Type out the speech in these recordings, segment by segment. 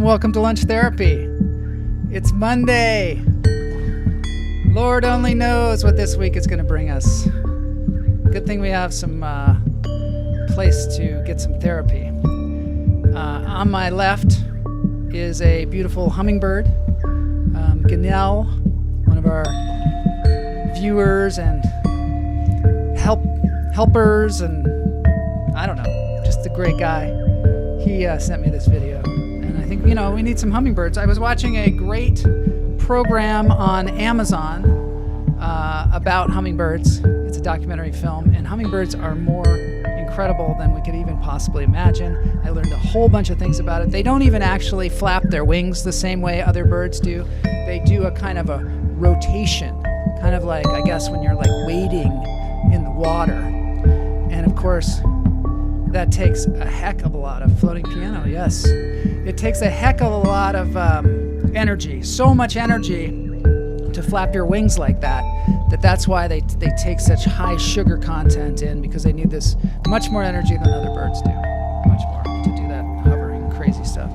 welcome to Lunch Therapy. It's Monday. Lord only knows what this week is going to bring us. Good thing we have some place to get some therapy. On my left is a beautiful hummingbird. Ganel, one of our viewers and helpers, and I don't know, just a great guy. He sent me this video, and I think, we need some hummingbirds. I was watching a great program on Amazon about hummingbirds. It's a documentary film, and hummingbirds are more incredible than we could even possibly imagine. I learned a whole bunch of things about it. They don't even actually flap their wings the same way other birds do. They do a kind of a rotation, kind of like, I guess, when you're like wading in the water. And of course, that takes a heck of a lot of floating piano, yes. It takes a heck of a lot of energy, so much energy to flap your wings like that, that's why they take such high sugar content in, because they need this much more energy than other birds do. Much more to do that hovering crazy stuff.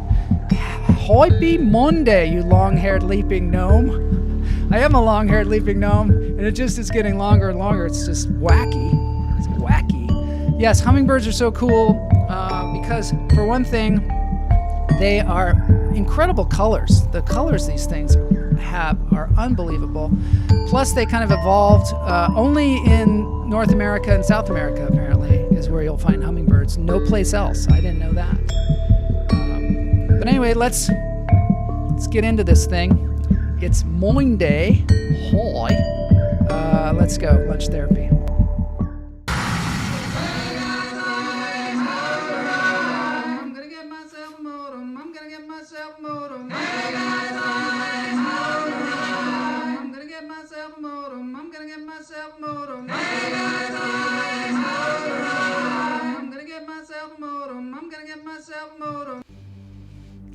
Happy Monday, you long-haired leaping gnome. I am a long-haired leaping gnome, and it just is getting longer and longer. It's just wacky. It's wacky. Yes, hummingbirds are so cool because, for one thing, they are incredible colors. The colors these things have are unbelievable. Plus, they kind of evolved only in North America and South America, apparently, is where you'll find hummingbirds. No place else. I didn't know that. But anyway, let's get into this thing. It's Monday. Hi. Let's go. Lunch therapy.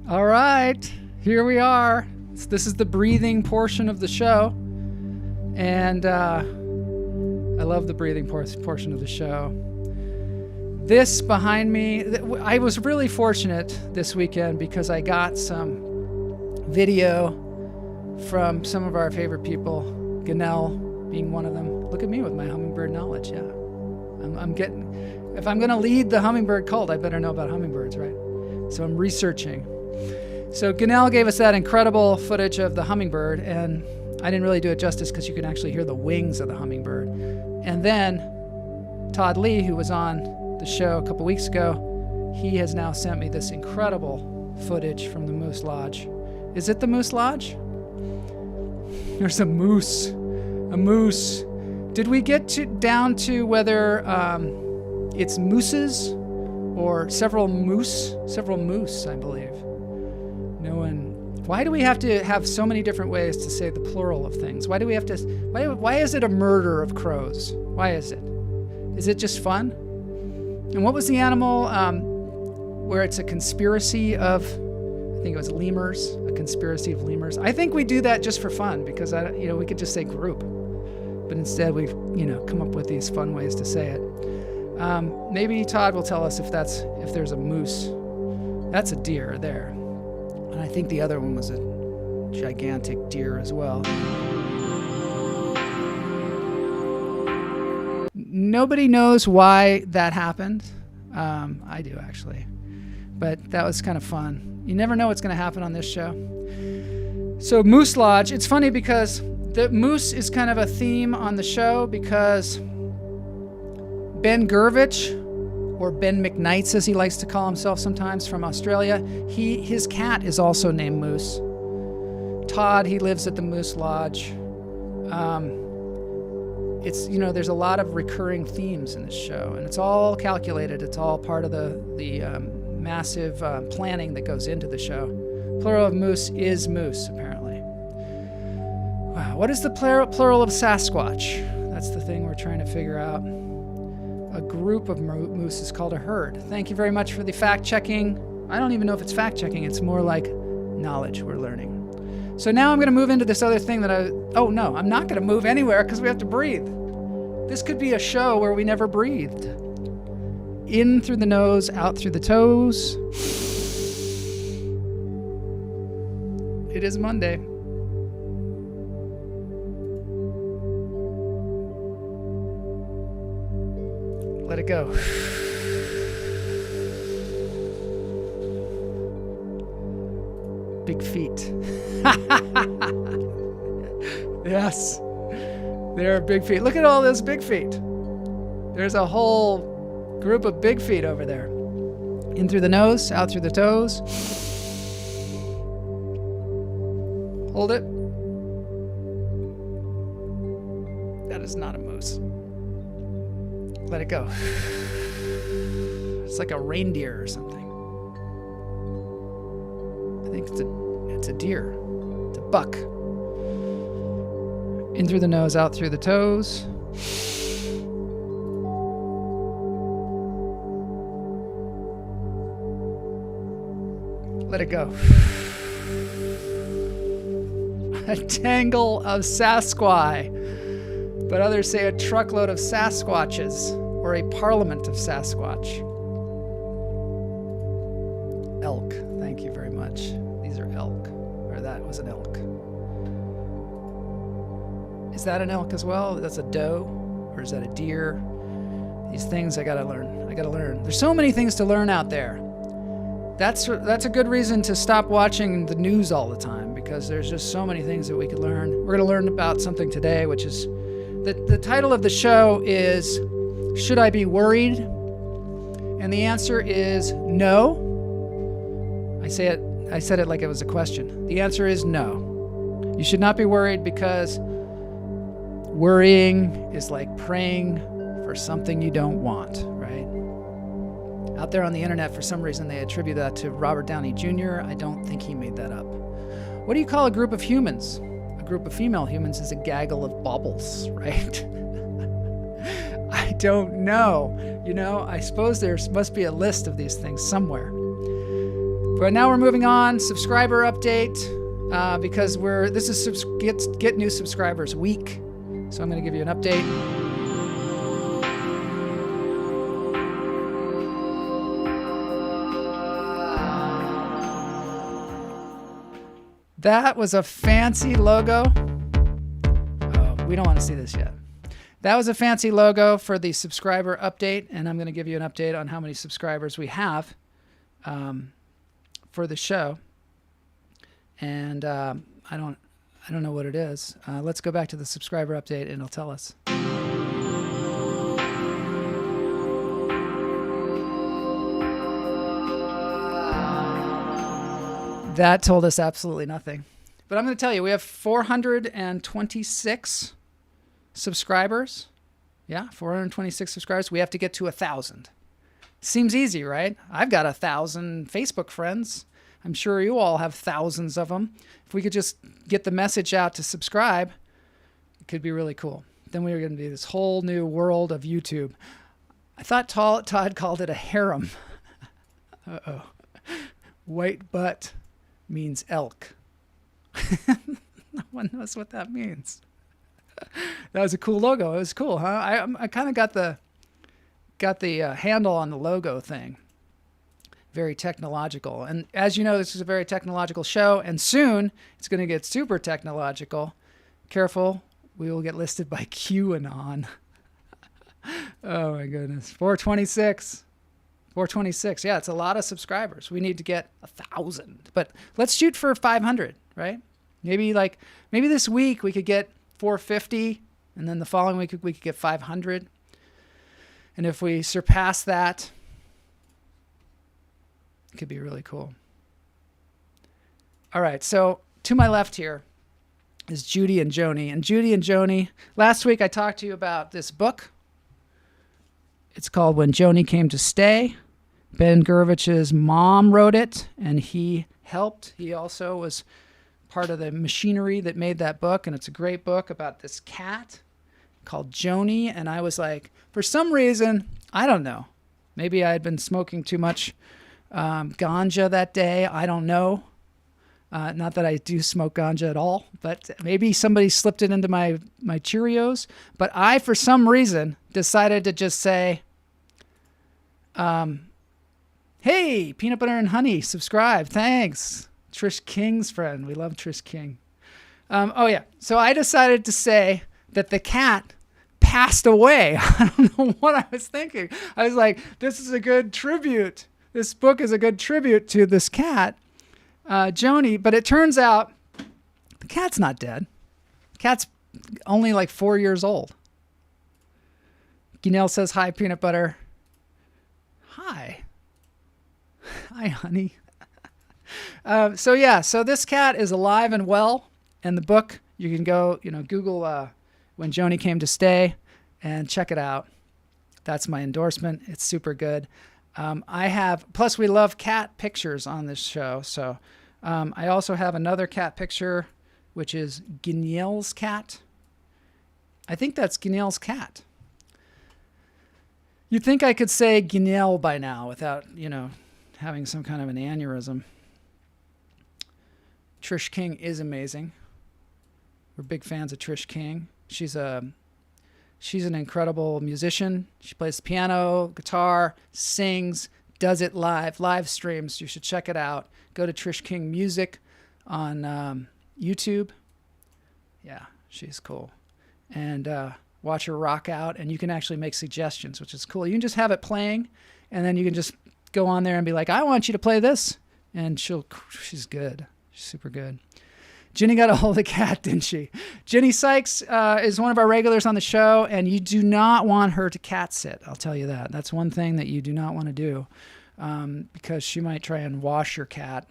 All right, here we are. This is the breathing portion of the show, and I love the breathing portion of the show. This behind me, I was really fortunate this weekend because I got some video from some of our favorite people, Ganel being one of them. Look at me with my hummingbird knowledge, yeah. If I'm going to lead the hummingbird cult, I better know about hummingbirds, right? So I'm researching. So Ganel gave us that incredible footage of the hummingbird, and I didn't really do it justice because you can actually hear the wings of the hummingbird. And then Todd Lee, who was on the show a couple weeks ago, he has now sent me this incredible footage from the Moose Lodge. Is it the Moose Lodge? There's a moose. A moose. Did we get down to whether it's mooses or several moose? Several moose, I believe. No one. Why do we have to have so many different ways to say the plural of things? Why do we have to? Why is it a murder of crows? Why is it? Is it just fun? And what was the animal where it's a conspiracy of? I think it was lemurs. A conspiracy of lemurs. I think we do that just for fun because we could just say group, but instead we've come up with these fun ways to say it. Maybe Todd will tell us if there's a moose. That's a deer there. And I think the other one was a gigantic deer as well. Nobody knows why that happened. I do, actually. But that was kind of fun. You never know what's going to happen on this show. So Moose Lodge, it's funny because the moose is kind of a theme on the show because Ben Gurvich, or Ben McKnights, as he likes to call himself sometimes, from Australia. His cat is also named Moose. Todd, he lives at the Moose Lodge. There's a lot of recurring themes in this show, and it's all calculated. It's all part of the massive planning that goes into the show. Plural of moose is moose, apparently. Wow, what is the plural of Sasquatch? That's the thing we're trying to figure out. A group of moose is called a herd. Thank you very much for the fact-checking. I don't even know if it's fact-checking. It's more like knowledge we're learning. So now I'm going to move into this other thing that I'm not going to move anywhere because we have to breathe. This could be a show where we never breathed. In through the nose, out through the toes. It is Monday. Let it go. Big feet. Yes. There are big feet. Look at all those big feet. There's a whole group of big feet over there. In through the nose, out through the toes. Hold it. That is not a moose. Let it go. It's like a reindeer or something. I think it's a deer. It's a buck. In through the nose, out through the toes. Let it go. A tangle of Sasquai, but others say a truckload of Sasquatches, or a parliament of Sasquatch. Elk, thank you very much. These are elk, or that was an elk. Is that an elk as well? That's a doe, or is that a deer? These things I gotta learn. There's so many things to learn out there. That's a good reason to stop watching the news all the time, because there's just so many things that we could learn. We're going to learn about something today, which is the title of the show is Should I Be Worried? And the answer is no. I said it like it was a question. The answer is no. You should not be worried, because worrying is like praying for something you don't want, right? Out there on the internet, for some reason, they attribute that to Robert Downey Jr. I don't think he made that up. What do you call a group of humans? A group of female humans is a gaggle of baubles, right? I don't know. I suppose there must be a list of these things somewhere. But now we're moving on. Subscriber update, because this is Get New Subscribers Week. So I'm going to give you an update. That was a fancy logo. Oh, we don't want to see this yet. That was a fancy logo for the subscriber update, and I'm going to give you an update on how many subscribers we have for the show. And I don't know what it is. Let's go back to the subscriber update, and it'll tell us. That told us absolutely nothing. But I'm going to tell you, we have 426 subscribers. Yeah, 426 subscribers. We have to get to 1,000. Seems easy, right? I've got 1,000 Facebook friends. I'm sure you all have thousands of them. If we could just get the message out to subscribe, it could be really cool. Then we are going to be this whole new world of YouTube. I thought Todd called it a harem. Uh-oh. White butt means elk. No one knows what that means. That was a cool logo. It was cool, huh? I kind of got the handle on the logo thing. Very technological. And as you know, this is a very technological show, and soon it's going to get super technological. Careful, we will get listed by QAnon. Oh my goodness. 426. 426. Yeah, it's a lot of subscribers. We need to get 1,000. But let's shoot for 500, right? Maybe this week we could get 450, and then the following week we could get 500. And if we surpass that, it could be really cool. All right, so to my left here is Judy and Joni. And Judy and Joni, last week I talked to you about this book. It's called When Joni Came to Stay. Ben Gurvich's mom wrote it, and he helped. He also was part of the machinery that made that book, and it's a great book about this cat called Joni. And I was like, for some reason, I don't know, maybe I had been smoking too much ganja that day. I don't know. Not that I do smoke ganja at all, but maybe somebody slipped it into my Cheerios. But I, for some reason, decided to just say, hey, Peanut Butter and Honey, subscribe, thanks. Trish King's friend. We love Trish King. Oh, yeah. So I decided to say that the cat passed away. I don't know what I was thinking. I was like, this is a good tribute. This book is a good tribute to this cat, Joni. But it turns out the cat's not dead. The cat's only like 4 years old. Guinelle says, hi, peanut butter. Hi. Hi, honey. So this cat is alive and well. And the book, you can go, Google When Joni Came to Stay and check it out. That's my endorsement. It's super good. Plus we love cat pictures on this show. So I also have another cat picture, which is Guinelle's cat. I think that's Guinelle's cat. You'd think I could say Guinelle by now without, having some kind of an aneurysm. Trish King is amazing. We're big fans of Trish King. She's an incredible musician. She plays piano, guitar, sings, does it live streams. You should check it out. Go to Trish King Music on YouTube. Yeah, she's cool. And watch her rock out, and you can actually make suggestions, which is cool. You can just have it playing, and then you can just go on there and be like, I want you to play this. And she's good. She's super good. Jenny got a hold of the cat, didn't she? Jenny Sykes is one of our regulars on the show, and you do not want her to cat sit. I'll tell you that. That's one thing that you do not want to do, because she might try and wash your cat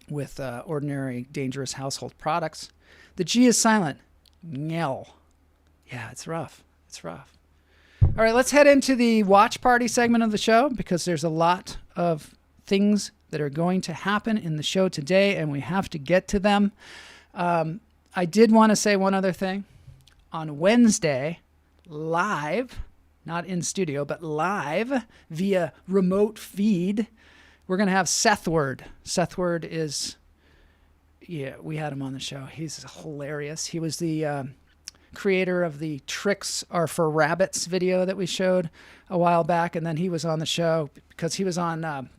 with ordinary dangerous household products. The G is silent. Nyell. Yeah, it's rough. It's rough. All right, let's head into the watch party segment of the show, because there's a lot of things that are going to happen in the show today, and we have to get to them. I did want to say one other thing. On Wednesday, live, not in studio, but live via remote feed, we're going to have Seth Word. Seth Word is, we had him on the show. He's hilarious. He was the creator of the Tricks Are for Rabbits video that we showed a while back, and then he was on the show because he was on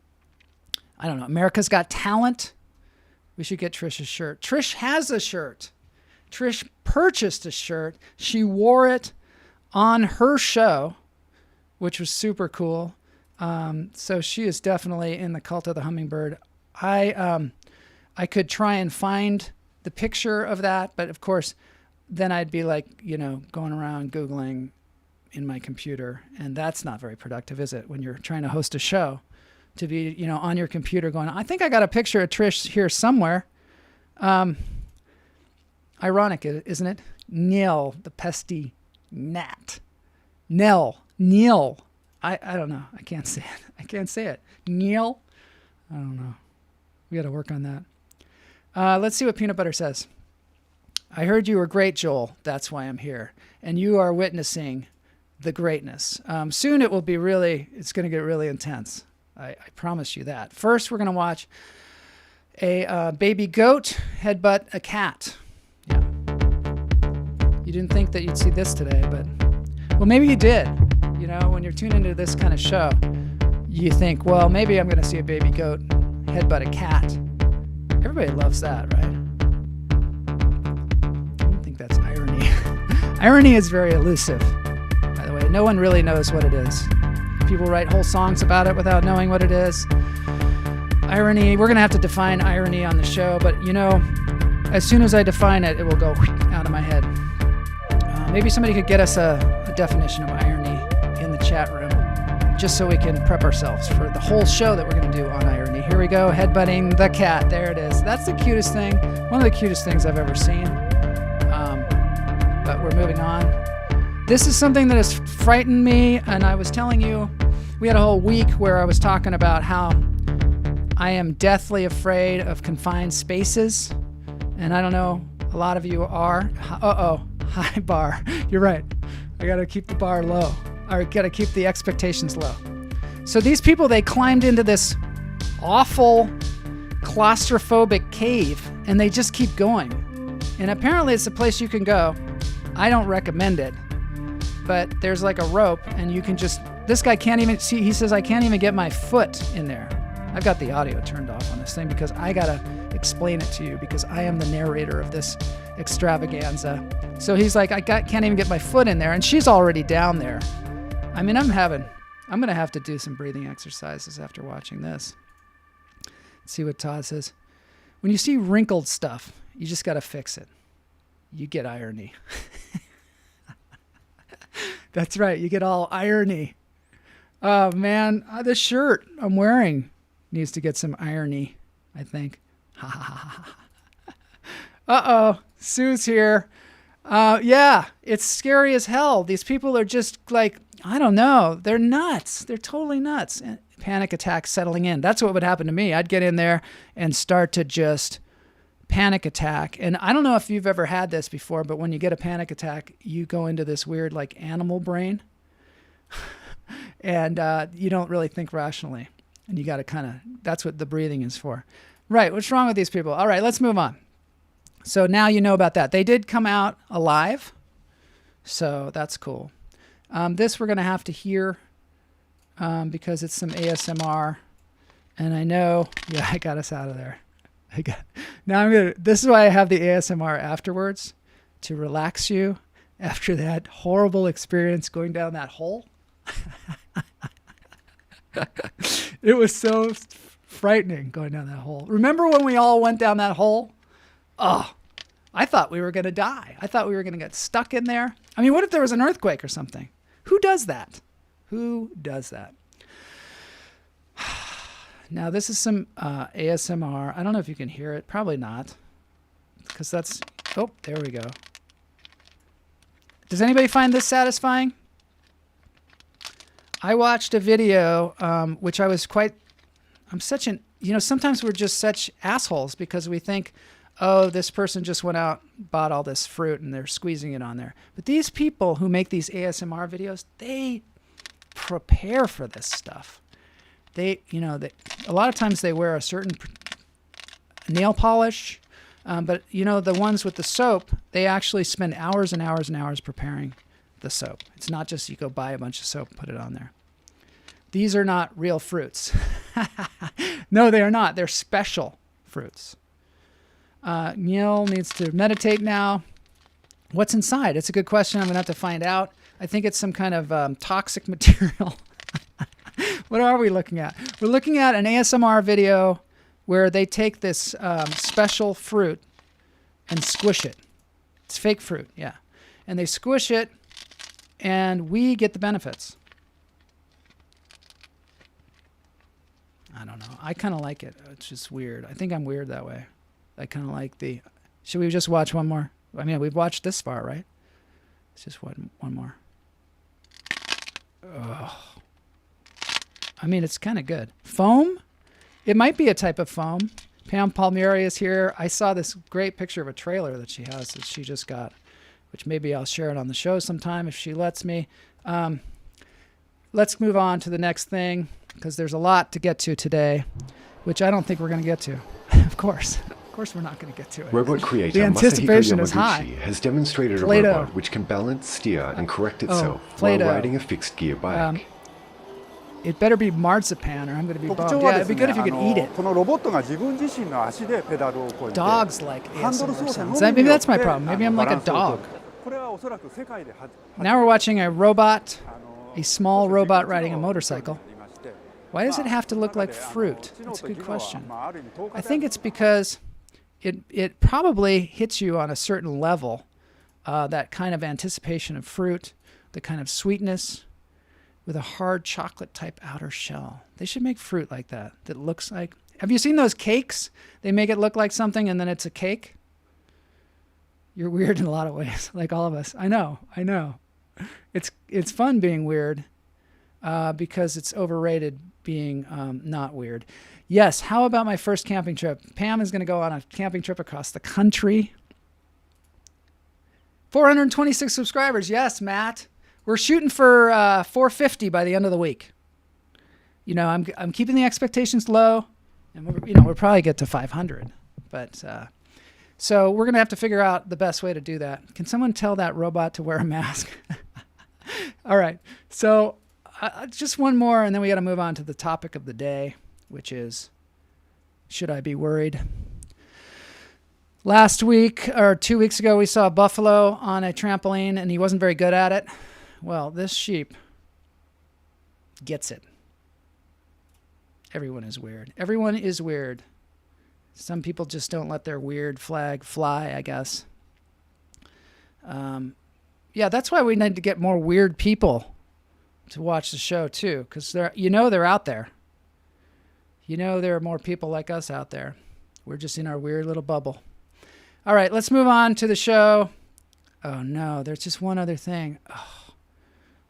America's Got Talent. We should get Trish a shirt. Trish has a shirt. Trish purchased a shirt. She wore it on her show, which was super cool. So she is definitely in the cult of the hummingbird. I could try and find the picture of that, but of course, then I'd be like, going around Googling in my computer, and that's not very productive, is it? When you're trying to host a show, to be, on your computer going, I think I got a picture of Trish here somewhere. Ironic, isn't it? Neil, the pesty gnat. Neil. I don't know. I can't say it. Neil. I don't know. We got to work on that. Let's see what Peanut Butter says. I heard you were great, Joel. That's why I'm here. And you are witnessing the greatness. Soon it's going to get really intense. I promise you that. First, we're going to watch a baby goat headbutt a cat. Yeah. You didn't think that you'd see this today, but, well, maybe you did. When you're tuned into this kind of show, you think, well, maybe I'm going to see a baby goat headbutt a cat. Everybody loves that, right? I don't think that's irony. Irony is very elusive, by the way. No one really knows what it is. People write whole songs about it without knowing what it is. Irony, we're going to have to define irony on the show, but as soon as I define it, it will go out of my head. Maybe somebody could get us a definition of irony in the chat room, just so we can prep ourselves for the whole show that we're going to do on irony. Here we go, headbutting the cat. There it is. That's the cutest thing, one of the cutest things I've ever seen. But we're moving on. This is something that has frightened me, and I was telling you, we had a whole week where I was talking about how I am deathly afraid of confined spaces, and I don't know, a lot of you are. High bar. You're right. I got to keep the bar low. I got to keep the expectations low. So these people, they climbed into this awful claustrophobic cave, and they just keep going. And apparently it's a place you can go. I don't recommend it. But there's like a rope, and you can just, this guy can't even see, he says, I can't even get my foot in there. I've got the audio turned off on this thing because I gotta explain it to you because I am the narrator of this extravaganza. So he's like, can't even get my foot in there, and she's already down there. I mean, I'm gonna have to do some breathing exercises after watching this. Let's see what Todd says. When you see wrinkled stuff, you just gotta fix it. You get irony. That's right, you get all irony. Oh man, this shirt I'm wearing needs to get some irony, I think. Uh-oh, Sue's here. Yeah, it's scary as hell. These people are just like, I don't know. They're nuts. They're totally nuts. And panic attack settling in. That's what would happen to me. I'd get in there and start to just panic attack. And I don't know if you've ever had this before, but when you get a panic attack, you go into this weird like animal brain. And you don't really think rationally. And you got to that's what the breathing is for. Right, what's wrong with these people? All right, let's move on. So now you know about that. They did come out alive, so that's cool. This we're going to have to hear because it's some ASMR. And I know, yeah, I got us out of there. This is why I have the ASMR afterwards, to relax you after that horrible experience going down that hole. It was so frightening going down that hole. Remember when we all went down that hole? Oh, I thought we were going to die. I thought we were going to get stuck in there. I mean, what if there was an earthquake or something? Who does that? Who does that? Now, this is some ASMR. I don't know if you can hear it. Probably not. Because that's... Oh, there we go. Does anybody find this satisfying? I watched a video, which I was quite... I'm such an... sometimes we're just such assholes because we think, oh, this person just went out, bought all this fruit, and they're squeezing it on there. But these people who make these ASMR videos, they prepare for this stuff. A lot of times they wear a certain nail polish, but the ones with the soap, they actually spend hours and hours and hours preparing the soap. It's not just you go buy a bunch of soap and put it on there. These are not real fruits. No, they are not. They're special fruits. Neil needs to meditate now. What's inside? It's a good question. I'm going to have to find out. I think it's some kind of toxic material. What are we looking at? We're looking at an ASMR video where they take this special fruit and squish it. It's fake fruit, yeah. And they squish it, and we get the benefits. I don't know. I kind of like it. It's just weird. I think I'm weird that way. I kind of like the... Should we just watch one more? I mean, we've watched this far, right? It's just one more. Ugh. I mean, it's kind of good. Foam? It might be a type of foam. Pam Palmieri is here. I saw this great picture of a trailer that she has that she just got, which maybe I'll share it on the show sometime if she lets me. Let's move on to the next thing because there's a lot to get to today, which I don't think we're going to get to. Of course we're not going to get to it. Robot creator the anticipation Masahiko is high. has demonstrated Play-Doh. a robot which can balance, steer, and correct itself while riding a fixed gear bike. It better be marzipan or I'm going to be bummed. Yeah, it'd be good if you could eat it. Dogs like ASMR sounds. Maybe that's my problem. Maybe I'm like a dog. Now we're watching a robot, a small robot riding a motorcycle. Why does it have to look like fruit? That's a good question. I think it's because it probably hits you on a certain level, that kind of anticipation of fruit, the kind of sweetness, with a hard chocolate type outer shell. They should make fruit like that looks like... Have you seen those cakes? They make it look like something and then it's a cake. You're weird in a lot of ways, like all of us. I know. It's fun being weird because it's overrated being not weird. Yes, how about my first camping trip? Pam is going to go on a camping trip across the country. 426 subscribers. Yes, Matt. We're shooting for 450 by the end of the week. I'm keeping the expectations low, and we'll probably get to 500. But so we're gonna have to figure out the best way to do that. Can someone tell that robot to wear a mask? All right. So just one more, and then we got to move on to the topic of the day. which is, should I be worried? Last week, or 2 weeks ago, we saw a buffalo on a trampoline, and he wasn't very good at it. Well, this sheep gets it. Everyone is weird. Everyone is weird. Some people just don't let their weird flag fly, I guess. Yeah, that's why we need to get more weird people to watch the show, too, because they're out there. There are more people like us out there. We're just in our weird little bubble. All right, let's move on to the show. Oh, no, there's just one other thing. Oh,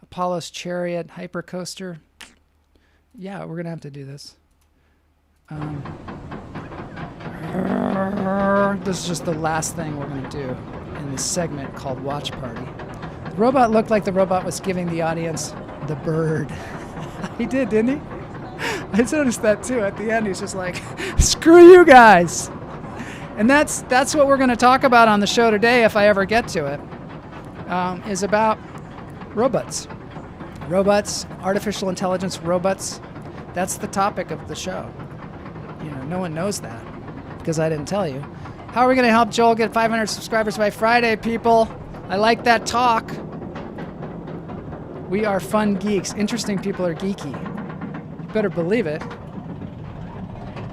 Apollo's Chariot Hypercoaster. Yeah, we're going to have to do this. This is just the last thing we're going to do in this segment called Watch Party. The robot looked like the robot was giving the audience the bird. He did, didn't he? I noticed that, too. At the end, he's just like, screw you guys. And that's what we're going to talk about on the show today, if I ever get to it, is about robots. Robots, artificial intelligence robots. That's the topic of the show. No one knows that because I didn't tell you. How are we going to help Joel get 500 subscribers by Friday, people? I like that talk. We are fun geeks. Interesting people are geeky. You better believe it.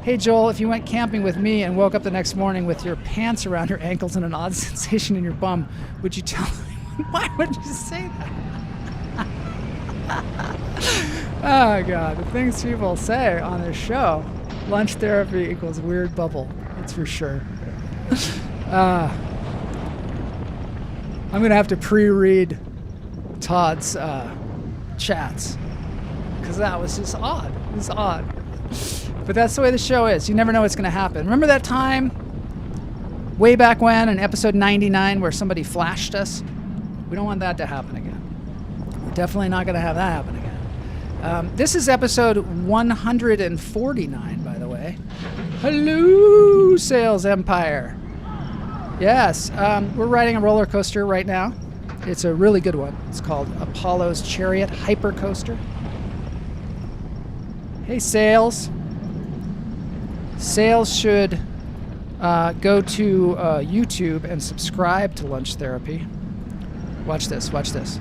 Hey, Joel, if you went camping with me and woke up the next morning with your pants around your ankles and an odd sensation in your bum, would you tell me? Why would you say that? Oh, God. The things people say on this show. Lunch therapy equals weird bubble. That's for sure. I'm going to have to pre-read Todd's chats because that was just odd. It was odd. But that's the way the show is. You never know what's going to happen. Remember that time way back when in episode 99 where somebody flashed us? We don't want that to happen again. We're definitely not going to have that happen again. This is episode 149, by the way. Hello, Sales Empire. Yes, we're riding a roller coaster right now. It's a really good one. It's called Apollo's Chariot Hypercoaster. Hey, Sales. Sales should go to YouTube and subscribe to Lunch Therapy. Watch this. Watch this.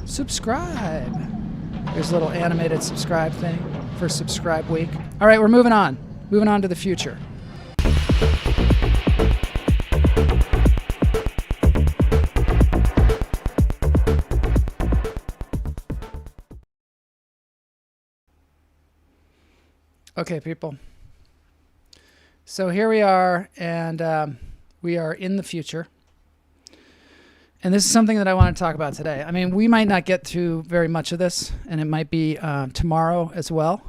Subscribe. There's a little animated subscribe thing for Subscribe Week. All right, we're moving on. Moving on to the future. Okay, people. So here we are, and we are in the future. And this is something that I want to talk about today. I mean, we might not get through very much of this, and it might be tomorrow as well.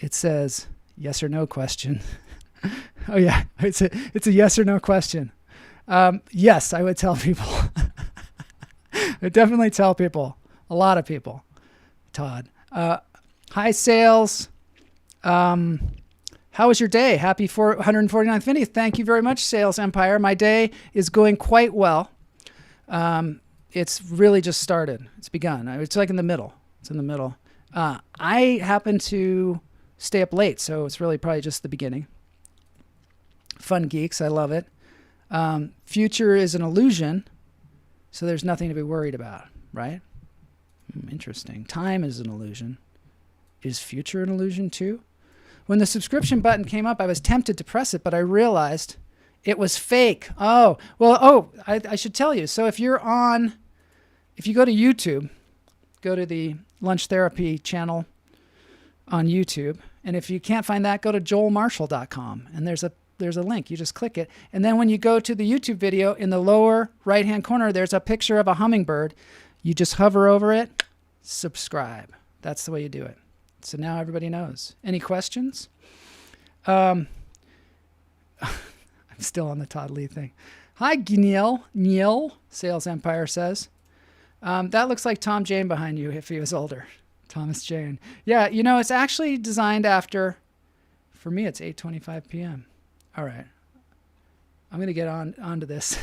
It says yes or no question. Oh yeah, it's a yes or no question. Yes, I would tell people. I would definitely tell people. A lot of people. Todd. Hi, Sales. How was your day? Happy 149th Vinny. Thank you very much, Sales Empire. My day is going quite well. It's really just started. It's begun. It's like in the middle. It's in the middle. I happen to stay up late, so it's really probably just the beginning. Fun geeks. I love it. Future is an illusion, so there's nothing to be worried about, right? Interesting. Time is an illusion. Is future an illusion too? When the subscription button came up, I was tempted to press it, but I realized it was fake. I should tell you. So if you go to YouTube, go to the Lunch Therapy channel on YouTube. And if you can't find that, go to joelmarshall.com. And there's a link. You just click it. And then when you go to the YouTube video, in the lower right-hand corner, there's a picture of a hummingbird. You just hover over it, subscribe. That's the way you do it. So now everybody knows. Any questions? I'm still on the Todd Lee thing. Hi, Neil, Sales Empire says. That looks like Tom Jane behind you if he was older. Thomas Jane. Yeah, it's actually designed after, for me, it's 8:25 p.m. All right. I'm going to get onto this.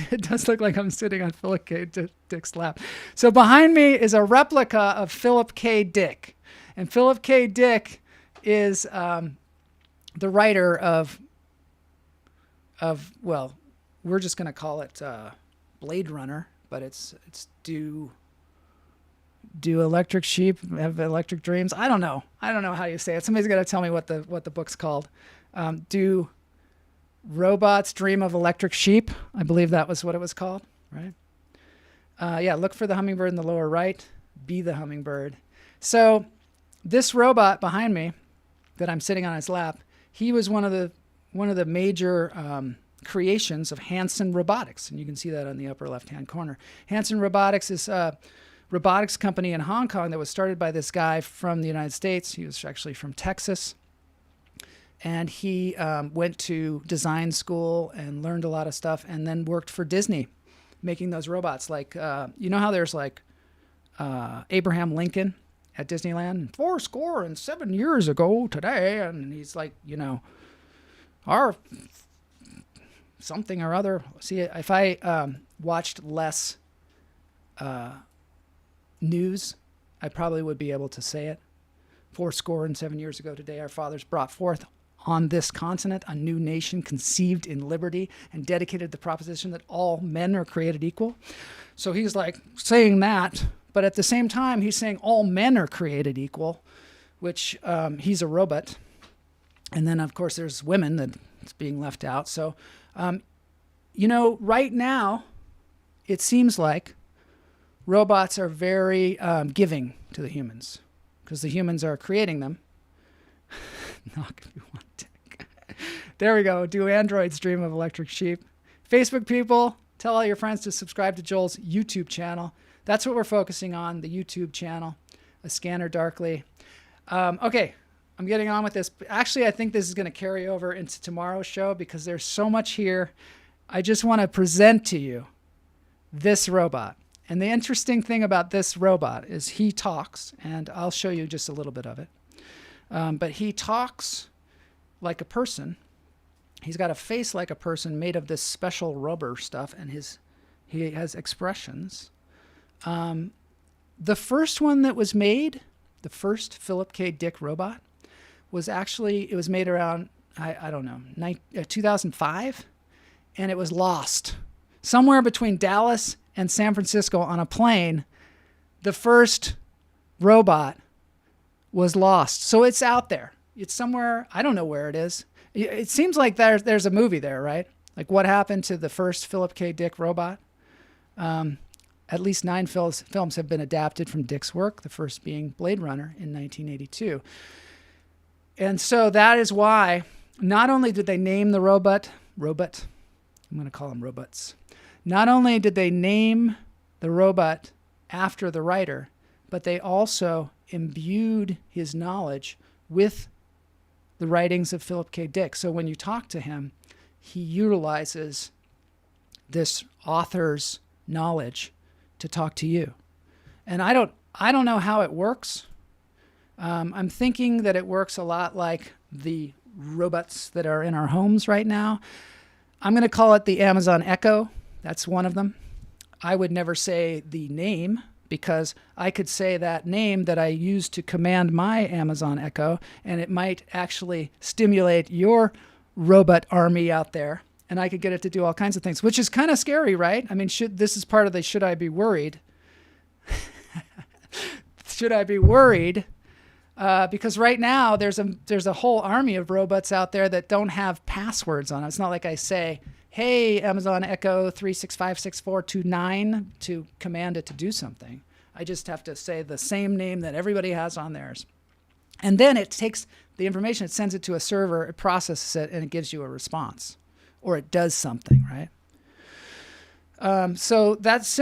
It does look like I'm sitting on Philip K. Dick's lap. So behind me is a replica of Philip K. Dick. And Philip K. Dick is the writer of well, we're just going to call it Blade Runner, but it's Do Electric Sheep Have Electric Dreams? I don't know how you say it. Somebody's got to tell me what the book's called. Do Robots Dream of Electric Sheep? I believe that was what it was called, right? Yeah, look for the hummingbird in the lower right. Be the hummingbird. So this robot behind me that I'm sitting on his lap, he was one of the major creations of Hanson Robotics, and you can see that on the upper left-hand corner. Hanson Robotics is a robotics company in Hong Kong that was started by this guy from the United States. He was actually from Texas, and he went to design school and learned a lot of stuff, and then worked for Disney, making those robots. Like you know how there's like Abraham Lincoln at Disneyland, 407 years ago today, and he's like, our something or other. See, if I watched less news, I probably would be able to say it. 407 years ago today, our fathers brought forth on this continent a new nation conceived in liberty and dedicated to the proposition that all men are created equal. So he's like saying that, but at the same time, he's saying all men are created equal, which he's a robot. And then, of course, there's women that's being left out. So, right now, it seems like robots are very giving to the humans because the humans are creating them. Not gonna be one tick. There we go. Do androids dream of electric sheep? Facebook people, tell all your friends to subscribe to Joel's YouTube channel. That's what we're focusing on, the YouTube channel, A Scanner Darkly. Okay, I'm getting on with this. Actually, I think this is going to carry over into tomorrow's show because there's so much here. I just want to present to you this robot. And the interesting thing about this robot is he talks, and I'll show you just a little bit of it. But he talks like a person. He's got a face like a person made of this special rubber stuff, and he has expressions. The first one that was made, the first Philip K. Dick robot, it was made around, I don't know, 2005, and it was lost. Somewhere between Dallas and San Francisco on a plane, the first robot was lost. So it's out there. It's somewhere, I don't know where it is. It seems like there's a movie there, right? Like what happened to the first Philip K. Dick robot? At least 9 films have been adapted from Dick's work, the first being Blade Runner in 1982. And so that is why not only did they name the robot, I'm going to call them robots. Not only did they name the robot after the writer, but they also imbued his knowledge with the writings of Philip K. Dick. So when you talk to him, he utilizes this author's knowledge to talk to you. And I don't know how it works. I'm thinking that it works a lot like the robots that are in our homes right now. I'm going to call it the Amazon Echo. That's one of them. I would never say the name because I could say that name that I use to command my Amazon Echo, and it might actually stimulate your robot army out there, and I could get it to do all kinds of things, which is kind of scary, right? I mean, this is part of the should I be worried? Should I be worried? Because right now there's a whole army of robots out there that don't have passwords on it. It's not like I say, hey, Amazon Echo 3656429 to command it to do something. I just have to say the same name that everybody has on theirs. And then it takes the information, it sends it to a server, it processes it, and it gives you a response. Or it does something, right? So that's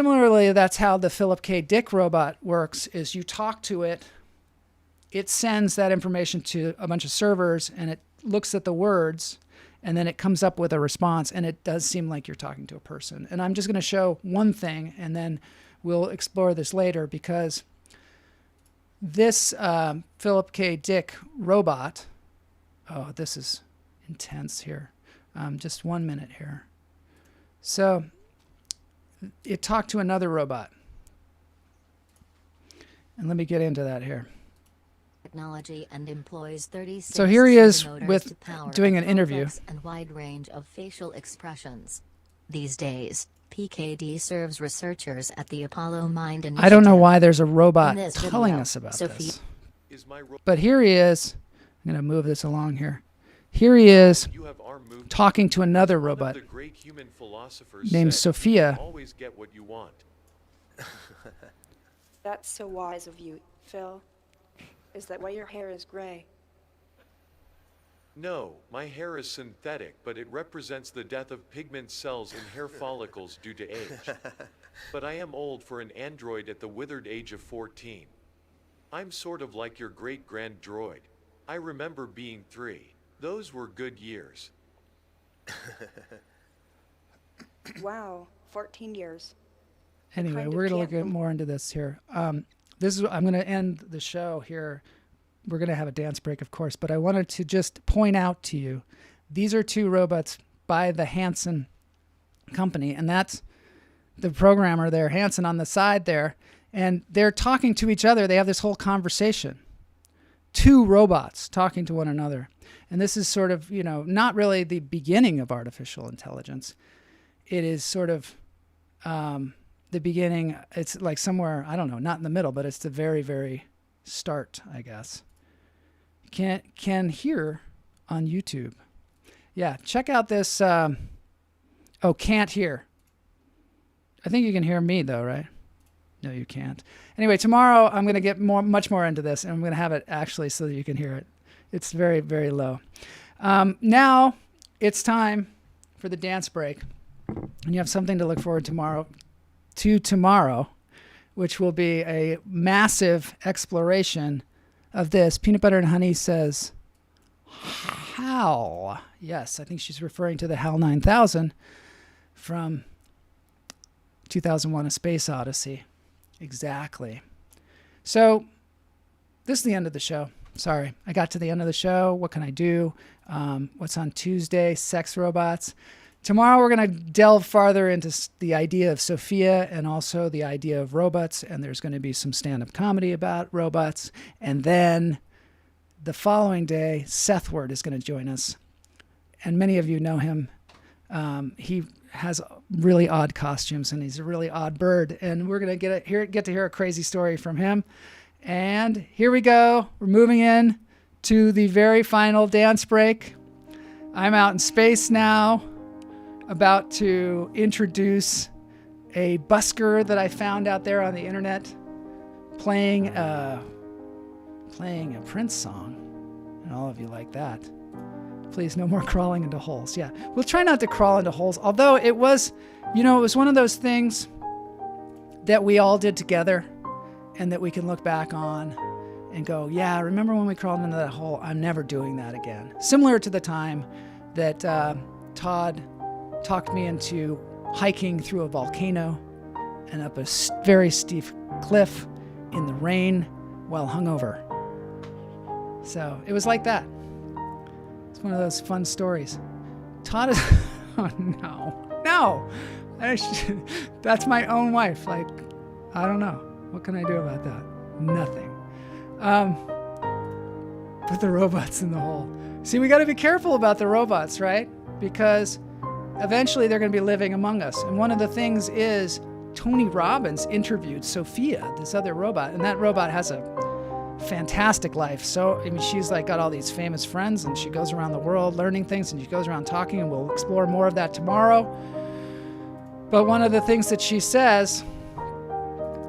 how the Philip K. Dick robot works, is you talk to it, it sends that information to a bunch of servers, and it looks at the words, and then it comes up with a response, and it does seem like you're talking to a person. And I'm just going to show one thing, and then we'll explore this later, because this Philip K. Dick robot, oh, this is intense here. Just 1 minute here. So it talked to another robot. And let me get into that here. technology and employs 36 So here he is motors with to power doing a an interview. complex and wide range of facial expressions. These days, PKD serves researchers at the Apollo Mind Initiative. I don't know why there's a robot In this telling video, us about Sophia- this. But here he is. I'm going to move this along here. Here he is talking to another robot named Sophia. Always get what you want. That's so wise of you, Phil. Is that why your hair is gray? No, my hair is synthetic, but it represents the death of pigment cells in hair follicles due to age. But I am old for an android at the withered age of 14. I'm sort of like your great-grand droid. I remember being 3. Those were good years. Wow, 14 years. Anyway, kind of we're going to look can't at more into this here. I'm going to end the show here. We're going to have a dance break, of course, but I wanted to just point out to you, these are 2 robots by the Hanson company, and that's the programmer there, Hanson, on the side there, and they're talking to each other. They have this whole conversation. 2 robots talking to one another. And this is sort of, not really the beginning of artificial intelligence. It is sort of the beginning. It's like somewhere, I don't know, not in the middle, but it's the very, very start, I guess. Can hear on YouTube. Yeah, check out this. Can't hear. I think you can hear me though, right? No, you can't. Anyway, tomorrow I'm going to get much more into this, and I'm going to have it actually so that you can hear it. It's very, very low. Now it's time for the dance break, and you have something to look forward to tomorrow, which will be a massive exploration of this. Peanut Butter and Honey says, HAL. Yes, I think she's referring to the HAL 9000 from 2001: A Space Odyssey. Exactly. So this is the end of the show. Sorry, I got to the end of the show. What can I do? What's on Tuesday? Sex robots. Tomorrow we're going to delve farther into the idea of Sophia and also the idea of robots, and there's going to be some stand-up comedy about robots. And then the following day, Seth Word is going to join us, and many of you know him. He has really odd costumes, and he's a really odd bird, and we're going to get to hear a crazy story from him. And here we go. We're moving in to the very final dance break. I'm out in space now, about to introduce a busker that I found out there on the internet playing a Prince song. And all of you like that. Please, no more crawling into holes. Yeah, we'll try not to crawl into holes. Although it was one of those things that we all did together and that we can look back on and go, yeah, remember when we crawled into that hole? I'm never doing that again. Similar to the time that Todd talked me into hiking through a volcano and up a very steep cliff in the rain while hungover. So it was like that. It's one of those fun stories. Todd is... Oh, no. That's my own wife. Like, I don't know. What can I do about that? Nothing. Put the robots in the hole. See, we got to be careful about the robots, right? Because eventually they're going to be living among us. And one of the things is Tony Robbins interviewed Sophia, this other robot, and that robot has a fantastic life. So, I mean, she's like got all these famous friends, and she goes around the world learning things, and she goes around talking, and we'll explore more of that tomorrow. But one of the things that she says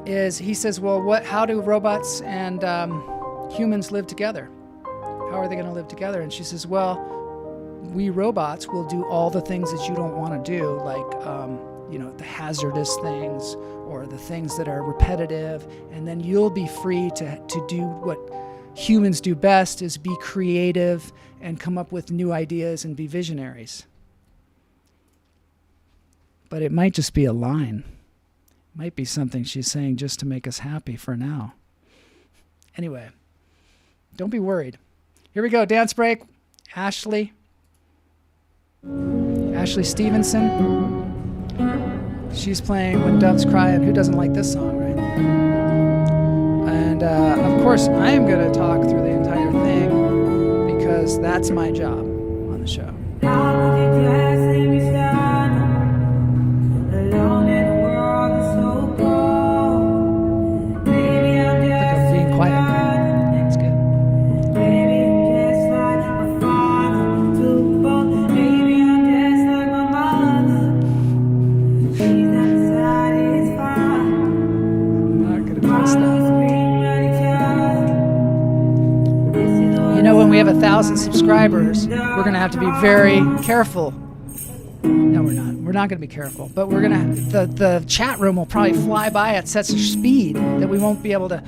is, he says, well, how do robots and humans live together? How are they going to live together? And she says, well, we robots will do all the things that you don't want to do, like, the hazardous things or the things that are repetitive. And then you'll be free to do what humans do best, is be creative and come up with new ideas and be visionaries. But it might just be a line. It might be something she's saying just to make us happy for now. Anyway, don't be worried. Here we go, dance break. Ashley Stevenson. She's playing When Doves Cry, and who doesn't like this song, right? And of course, I am going to talk through the because that's my job on the show. Look, I'm being quiet. It's good. I'm not gonna press that. You know, when we have 1,000 subscribers, we're going to have to be very careful. No, we're not. We're not going to be careful. But we're going to, the chat room will probably fly by at such a speed that we won't be able to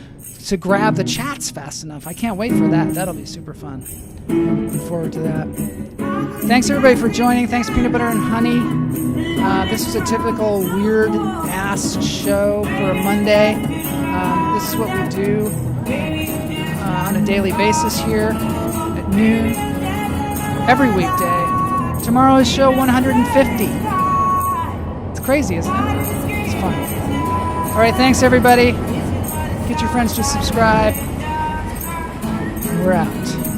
grab the chats fast enough. I can't wait for that. That'll be super fun. Looking forward to that. Thanks everybody for joining. Thanks Peanut Butter and Honey. This was a typical weird ass show for a Monday. This is what we do on a daily basis here at noon every weekday. Tomorrow is show 150. It's crazy, isn't it? It's fun. All right, thanks everybody. Get your friends to subscribe. We're out.